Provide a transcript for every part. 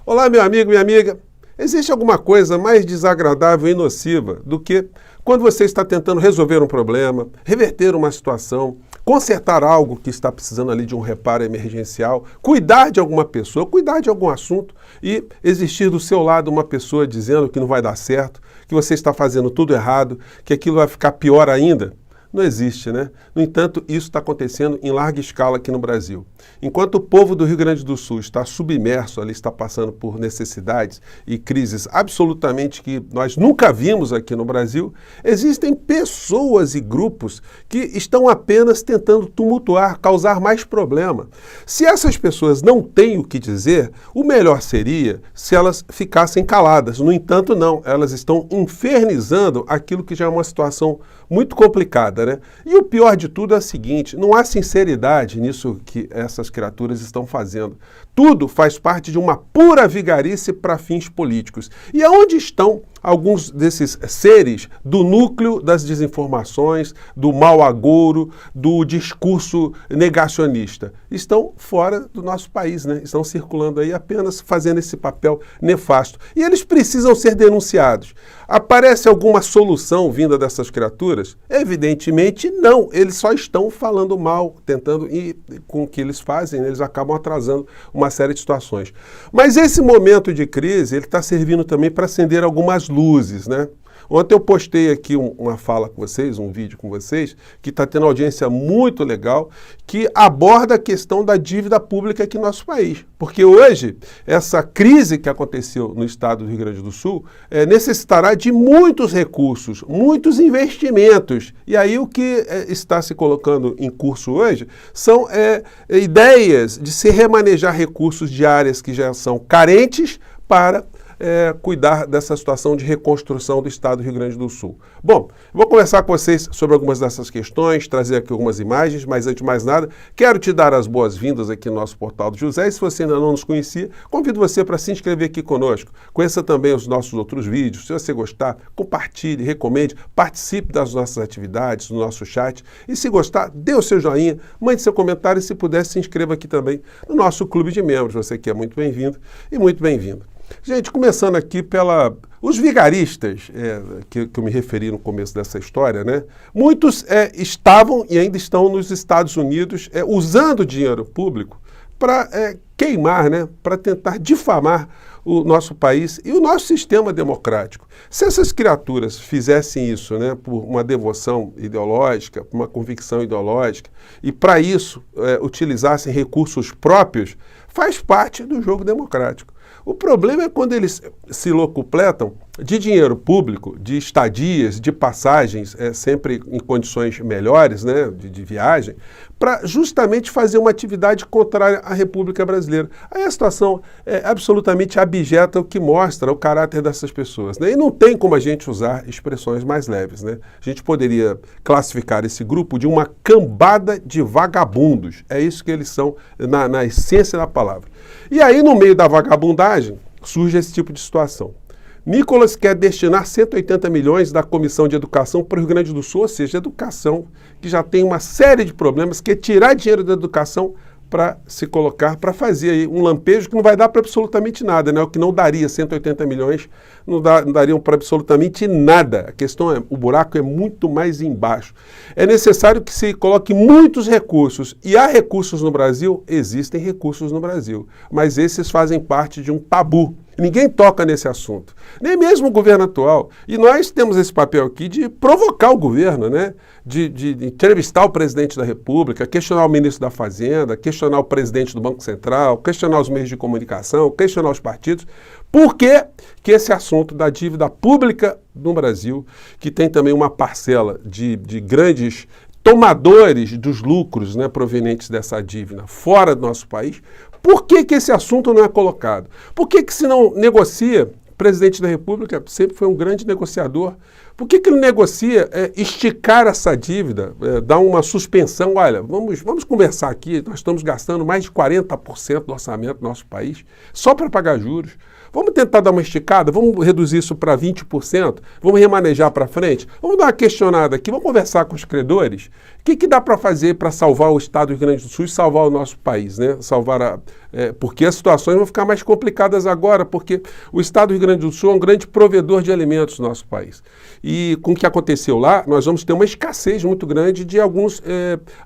Olá, meu amigo, minha amiga. Existe alguma coisa mais desagradável e nociva do que quando você está tentando resolver um problema, reverter uma situação, consertar algo que está precisando ali de um reparo emergencial, cuidar de alguma pessoa, cuidar de algum assunto e existir do seu lado uma pessoa dizendo que não vai dar certo, que você está fazendo tudo errado, que aquilo vai ficar pior ainda? Não existe, né? No entanto, isso está acontecendo em larga escala aqui no Brasil. Enquanto o povo do Rio Grande do Sul está submerso, ali está passando por necessidades e crises absolutamente que nós nunca vimos aqui no Brasil, existem pessoas e grupos que estão apenas tentando tumultuar, causar mais problema. Se essas pessoas não têm o que dizer, o melhor seria se elas ficassem caladas. No entanto, não. Elas estão infernizando aquilo que já é uma situação muito complicada, né? E o pior de tudo é o seguinte, não há sinceridade nisso que essas criaturas estão fazendo. Tudo faz parte de uma pura vigarice para fins políticos. E aonde estão alguns desses seres do núcleo das desinformações, do mau agouro, do discurso negacionista? Estão fora do nosso país, né? Estão circulando aí apenas fazendo esse papel nefasto. E eles precisam ser denunciados. Aparece alguma solução vinda dessas criaturas? Evidentemente não. Eles só estão falando mal, tentando, e com o que eles fazem, eles acabam atrasando uma série de situações. Mas esse momento de crise, ele está servindo também para acender algumas luzes, né? Ontem eu postei aqui uma fala com vocês, um vídeo com vocês, que está tendo audiência muito legal, que aborda a questão da dívida pública aqui no nosso país. Porque hoje, essa crise que aconteceu no estado do Rio Grande do Sul necessitará de muitos recursos, muitos investimentos. E aí o que está se colocando em curso hoje são ideias de se remanejar recursos de áreas que já são carentes para cuidar dessa situação de reconstrução do estado do Rio Grande do Sul. Bom, vou conversar com vocês sobre algumas dessas questões, trazer aqui algumas imagens, mas antes de mais nada, quero te dar as boas-vindas aqui no nosso Portal do José. E se você ainda não nos conhecia, convido você para se inscrever aqui conosco. Conheça também os nossos outros vídeos. Se você gostar, compartilhe, recomende, participe das nossas atividades, do nosso chat. E se gostar, dê o seu joinha, mande seu comentário e, se puder, se inscreva aqui também no nosso clube de membros. Você que é muito bem-vindo e muito bem-vindo. Gente, começando aqui os vigaristas, que eu me referi no começo dessa história, né? Muitos estavam e ainda estão nos Estados Unidos usando dinheiro público para queimar, né? Para tentar difamar o nosso país e o nosso sistema democrático. Se essas criaturas fizessem isso, né, por uma devoção ideológica, por uma convicção ideológica, e para isso utilizassem recursos próprios, faz parte do jogo democrático. O problema é quando eles se locupletam de dinheiro público, de estadias, de passagens, sempre em condições melhores, né, de viagem, para justamente fazer uma atividade contrária à República Brasileira. Aí a situação é absolutamente abjeta, o que mostra o caráter dessas pessoas, né? E não tem como a gente usar expressões mais leves, né? A gente poderia classificar esse grupo de uma cambada de vagabundos. É isso que eles são na essência da palavra. E aí, no meio da vagabundagem, surge esse tipo de situação. Nicolas quer destinar 180 milhões da Comissão de Educação para o Rio Grande do Sul, ou seja, educação, que já tem uma série de problemas, quer tirar dinheiro da educação para se colocar, para fazer aí um lampejo que não vai dar para absolutamente nada, né? O que não daria 180 milhões, não dariam para absolutamente nada. A questão o buraco é muito mais embaixo. É necessário que se coloque muitos recursos, e há recursos no Brasil? Existem recursos no Brasil, mas esses fazem parte de um tabu. Ninguém toca nesse assunto, nem mesmo o governo atual. E nós temos esse papel aqui de provocar o governo, né? De entrevistar o presidente da República, questionar o ministro da Fazenda, questionar o presidente do Banco Central, questionar os meios de comunicação, questionar os partidos. Por que esse assunto da dívida pública no Brasil, que tem também uma parcela de grandes tomadores dos lucros, né, provenientes dessa dívida fora do nosso país, por que esse assunto não é colocado? Por que se não negocia? O presidente da República sempre foi um grande negociador. Por que ele negocia esticar essa dívida, dar uma suspensão? Olha, vamos conversar aqui, nós estamos gastando mais de 40% do orçamento do nosso país só para pagar juros. Vamos tentar dar uma esticada, vamos reduzir isso para 20%, vamos remanejar para frente, vamos dar uma questionada aqui, vamos conversar com os credores. O que dá para fazer para salvar o Estado do Rio Grande do Sul e salvar o nosso país, né? Porque as situações vão ficar mais complicadas agora, porque o Estado do Rio Grande do Sul é um grande provedor de alimentos do nosso país. E com o que aconteceu lá, nós vamos ter uma escassez muito grande de alguns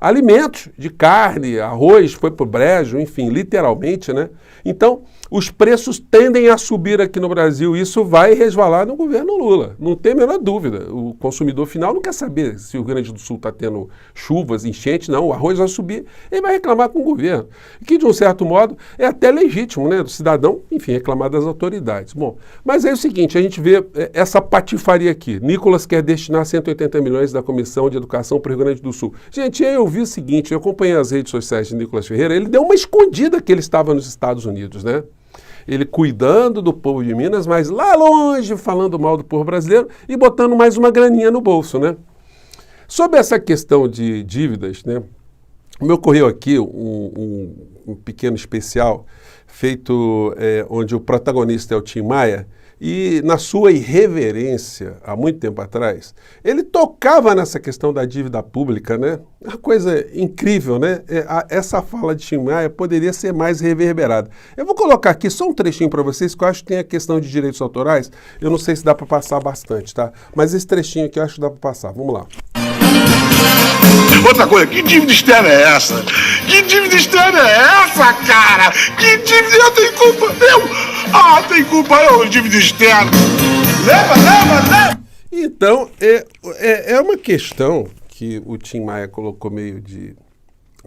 alimentos, de carne, arroz, foi para o brejo, enfim, literalmente, né? Então, os preços tendem a subir aqui no Brasil. Isso vai resvalar no governo Lula, não tem a menor dúvida. O consumidor final não quer saber se o Rio Grande do Sul está tendo chuvas, enchentes, não. O arroz vai subir, ele vai reclamar com o governo. Que, de um certo modo, é até legítimo, né, do cidadão, enfim, reclamar das autoridades. Bom, mas é o seguinte, a gente vê essa patifaria aqui. Nicolas quer destinar 180 milhões da Comissão de Educação para o Rio Grande do Sul. Gente, eu vi o seguinte, eu acompanhei as redes sociais de Nicolas Ferreira, ele deu uma escondida que ele estava nos Estados Unidos, né? Ele cuidando do povo de Minas, mas lá longe falando mal do povo brasileiro e botando mais uma graninha no bolso, né? Sobre essa questão de dívidas, né? Me ocorreu aqui um pequeno especial feito onde o protagonista é o Tim Maia e na sua irreverência, há muito tempo atrás, ele tocava nessa questão da dívida pública, né? Uma coisa incrível, né? Essa fala de Tim Maia poderia ser mais reverberada. Eu vou colocar aqui só um trechinho para vocês, que eu acho que tem a questão de direitos autorais. Eu não sei se dá para passar bastante, tá? Mas esse trechinho aqui eu acho que dá para passar. Vamos lá. Outra coisa, que dívida externa é essa? Que dívida externa é essa, cara? Que dívida? Eu tenho culpa, tem culpa eu, dívida externa. Leva! Então, é uma questão que o Tim Maia colocou meio de,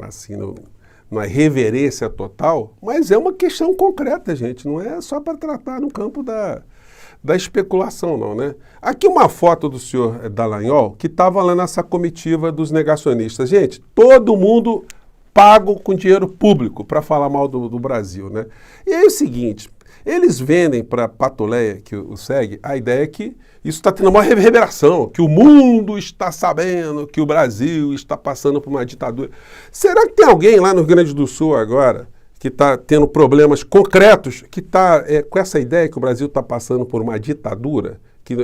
assim, numa reverência total, mas é uma questão concreta, gente, não é só para tratar no campo da especulação, não, né? Aqui uma foto do senhor Dallagnol, que estava lá nessa comitiva dos negacionistas. Gente, todo mundo pago com dinheiro público para falar mal do Brasil, né? E é o seguinte, eles vendem para a Patoleia, que o segue, a ideia é que isso está tendo uma reverberação, que o mundo está sabendo que o Brasil está passando por uma ditadura. Será que tem alguém lá no Rio Grande do Sul agora que está tendo problemas concretos, que está com essa ideia que o Brasil está passando por uma ditadura, que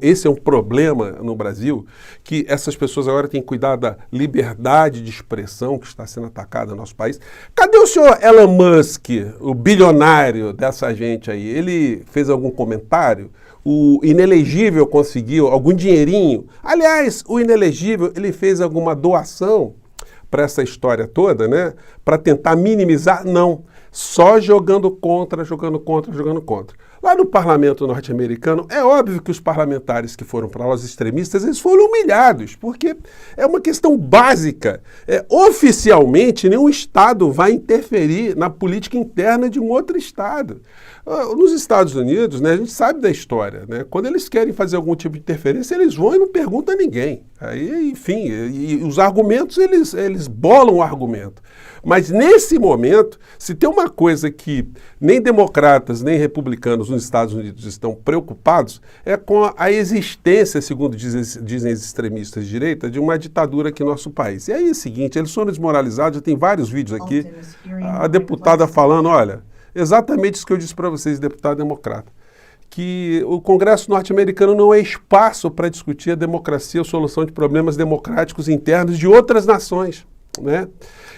esse é um problema no Brasil, que essas pessoas agora têm que cuidar da liberdade de expressão que está sendo atacada no nosso país? Cadê o senhor Elon Musk, o bilionário dessa gente aí? Ele fez algum comentário? O inelegível conseguiu algum dinheirinho? Aliás, o inelegível, ele fez alguma doação para essa história toda, né? Para tentar minimizar? Não. Só jogando contra. Lá no parlamento norte-americano, é óbvio que os parlamentares que foram para lá, os extremistas, eles foram humilhados, porque é uma questão básica. Oficialmente, nenhum Estado vai interferir na política interna de um outro Estado. Nos Estados Unidos, né, a gente sabe da história, né? Quando eles querem fazer algum tipo de interferência, eles vão e não perguntam a ninguém. Aí, enfim, e os argumentos, eles bolam o argumento. Mas nesse momento, se tem uma coisa que nem democratas, nem republicanos nos Estados Unidos estão preocupados, é com a existência, segundo dizem os extremistas de direita, de uma ditadura aqui no nosso país. E aí é o seguinte, eles foram desmoralizados, já tem vários vídeos aqui, a deputada falando, olha, exatamente isso que eu disse para vocês, deputado democrata, que o Congresso norte-americano não é espaço para discutir a democracia ou solução de problemas democráticos internos de outras nações, né?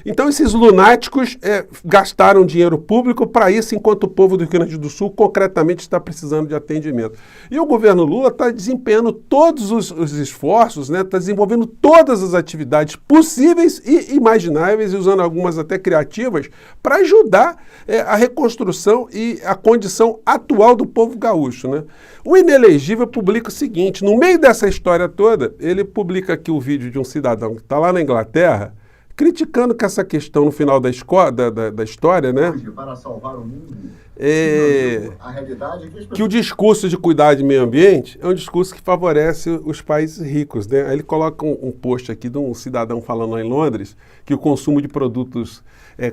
Então esses lunáticos gastaram dinheiro público para isso, enquanto o povo do Rio Grande do Sul concretamente está precisando de atendimento. E o governo Lula está desempenhando todos os esforços, né? Está desenvolvendo todas as atividades possíveis e imagináveis, e usando algumas até criativas, para ajudar a reconstrução e a condição atual do povo gaúcho, né? O Inelegível publica o seguinte, no meio dessa história toda, ele publica aqui o vídeo de um cidadão que está lá na Inglaterra, criticando que essa questão no final da história, né? Para salvar o mundo, a realidade é que o discurso de cuidar de meio ambiente é um discurso que favorece os países ricos, né? Aí ele coloca um post aqui de um cidadão falando lá em Londres que o consumo de produtos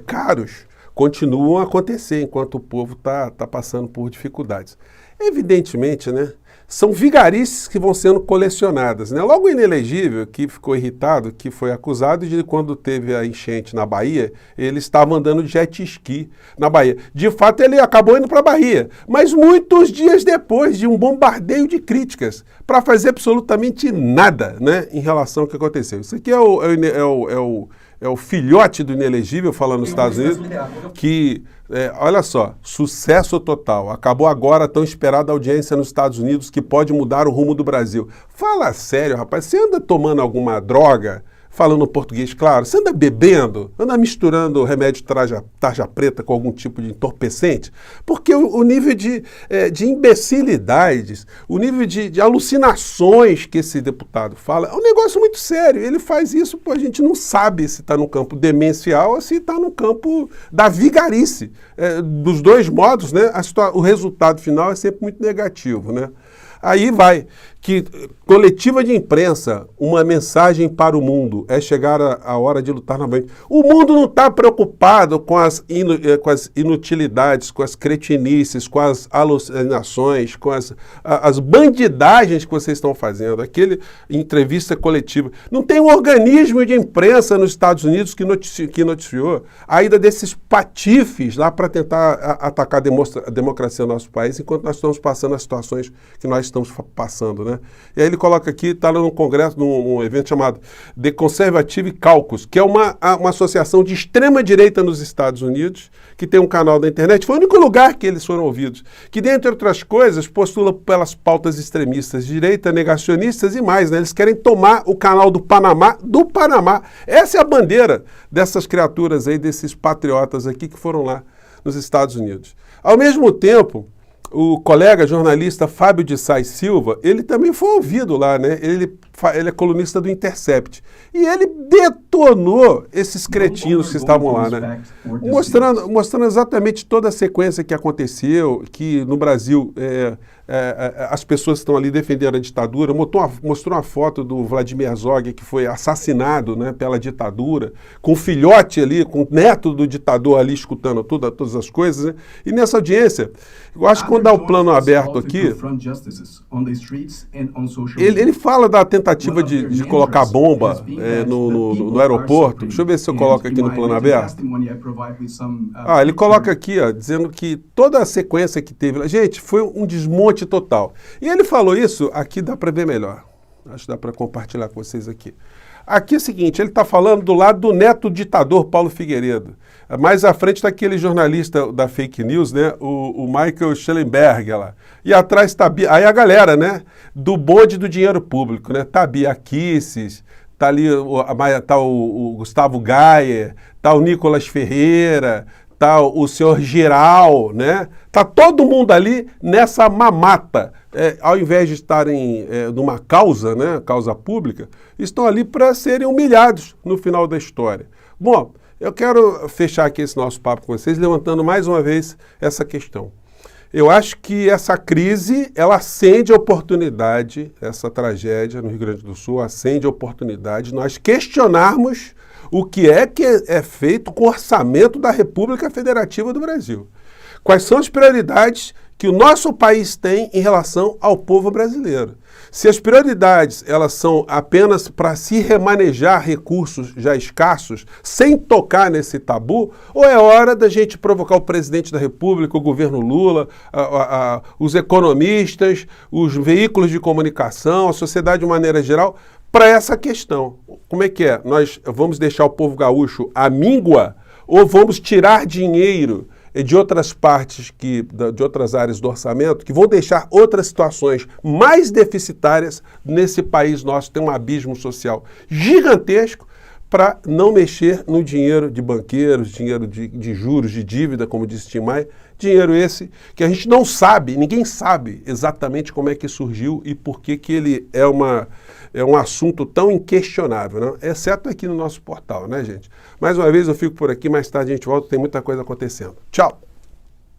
caros continuam a acontecer enquanto o povo está passando por dificuldades. Evidentemente, né, são vigarices que vão sendo colecionadas, né? Logo o inelegível, que ficou irritado, que foi acusado de quando teve a enchente na Bahia, ele estava andando de jet ski na Bahia. De fato, ele acabou indo para a Bahia, mas muitos dias depois de um bombardeio de críticas para fazer absolutamente nada, né, em relação ao que aconteceu. Isso aqui é o filhote do inelegível falando nos Estados Unidos, que, olha só, sucesso total. Acabou agora a tão esperada audiência nos Estados Unidos que pode mudar o rumo do Brasil. Fala sério, rapaz. Você anda tomando alguma droga? Falando português, claro. Você anda bebendo? Anda misturando remédio tarja preta com algum tipo de entorpecente? Porque o nível de imbecilidades, o nível de alucinações que esse deputado fala, é um negócio muito sério. Ele faz isso, a gente não sabe se está no campo demencial ou se está no campo da vigarice. Dos dois modos, né, o resultado final é sempre muito negativo, né? Aí vai, que coletiva de imprensa, uma mensagem para o mundo, é chegar a hora de lutar novamente. O mundo não está preocupado com as inutilidades, com as cretinices, com as alucinações, com as bandidagens que vocês estão fazendo. Aquele entrevista coletiva. Não tem um organismo de imprensa nos Estados Unidos que noticiou a ida desses patifes lá para tentar atacar a democracia no nosso país, enquanto nós estamos passando as situações que nós estamos passando, né? E aí ele coloca aqui, está num congresso, num evento chamado The Conservative Caucus, que é uma associação de extrema-direita nos Estados Unidos, que tem um canal da internet, foi o único lugar que eles foram ouvidos, que, dentre outras coisas, postula pelas pautas extremistas de direita, negacionistas e mais, né? Eles querem tomar o canal do Panamá. Essa é a bandeira dessas criaturas aí, desses patriotas aqui que foram lá nos Estados Unidos. Ao mesmo tempo, o colega jornalista Fábio de Sá Silva, ele também foi ouvido lá, né? Ele é colunista do Intercept. E ele detonou esses cretinos que estavam lá, né? Mostrando exatamente toda a sequência que aconteceu, que no Brasil as pessoas que estão ali defendendo a ditadura. Mostrou uma foto do Vladimir Herzog, que foi assassinado, né, pela ditadura, com o filhote ali, com o neto do ditador ali escutando todas as coisas, né? E nessa audiência, eu acho que quando dá o plano aberto aqui, ele fala da tentativa de colocar bomba no aeroporto. Deixa eu ver se eu coloco aqui no plano aberto. Ele coloca aqui, ó, dizendo que toda a sequência que teve... Gente, foi um desmonte total. E ele falou isso, aqui dá para ver melhor. Acho que dá para compartilhar com vocês aqui. Aqui é o seguinte, ele está falando do lado do neto ditador Paulo Figueiredo. Mais à frente está aquele jornalista da fake news, né? O Michael Schellenberg lá. E atrás está aí a galera, né? Do bonde do dinheiro público, né? Tá a Bia Kicis, tá ali o Gustavo Gayer, tá o Nicolas Ferreira, tá o senhor Giral, né? Tá todo mundo ali nessa mamata. Ao invés de estarem numa causa, né? Causa pública, estão ali para serem humilhados no final da história. Bom, eu quero fechar aqui esse nosso papo com vocês, levantando mais uma vez essa questão. Eu acho que essa crise, ela acende a oportunidade, essa tragédia no Rio Grande do Sul, acende a oportunidade de nós questionarmos o que é feito com o orçamento da República Federativa do Brasil. Quais são as prioridades que o nosso país tem em relação ao povo brasileiro? Se as prioridades elas são apenas para se remanejar recursos já escassos, sem tocar nesse tabu, ou é hora da gente provocar o presidente da República, o governo Lula, os economistas, os veículos de comunicação, a sociedade de maneira geral, para essa questão? Como é que é? Nós vamos deixar o povo gaúcho à míngua ou vamos tirar dinheiro de outras partes, de outras áreas do orçamento, que vão deixar outras situações mais deficitárias nesse país nosso? Tem um abismo social gigantesco para não mexer no dinheiro de banqueiros, dinheiro de juros, de dívida, como disse Tim Maia, dinheiro esse que a gente não sabe, ninguém sabe exatamente como é que surgiu e por que ele é um assunto tão inquestionável, né? Exceto aqui no nosso portal, né, gente? Mais uma vez eu fico por aqui, mais tarde a gente volta, tem muita coisa acontecendo. Tchau!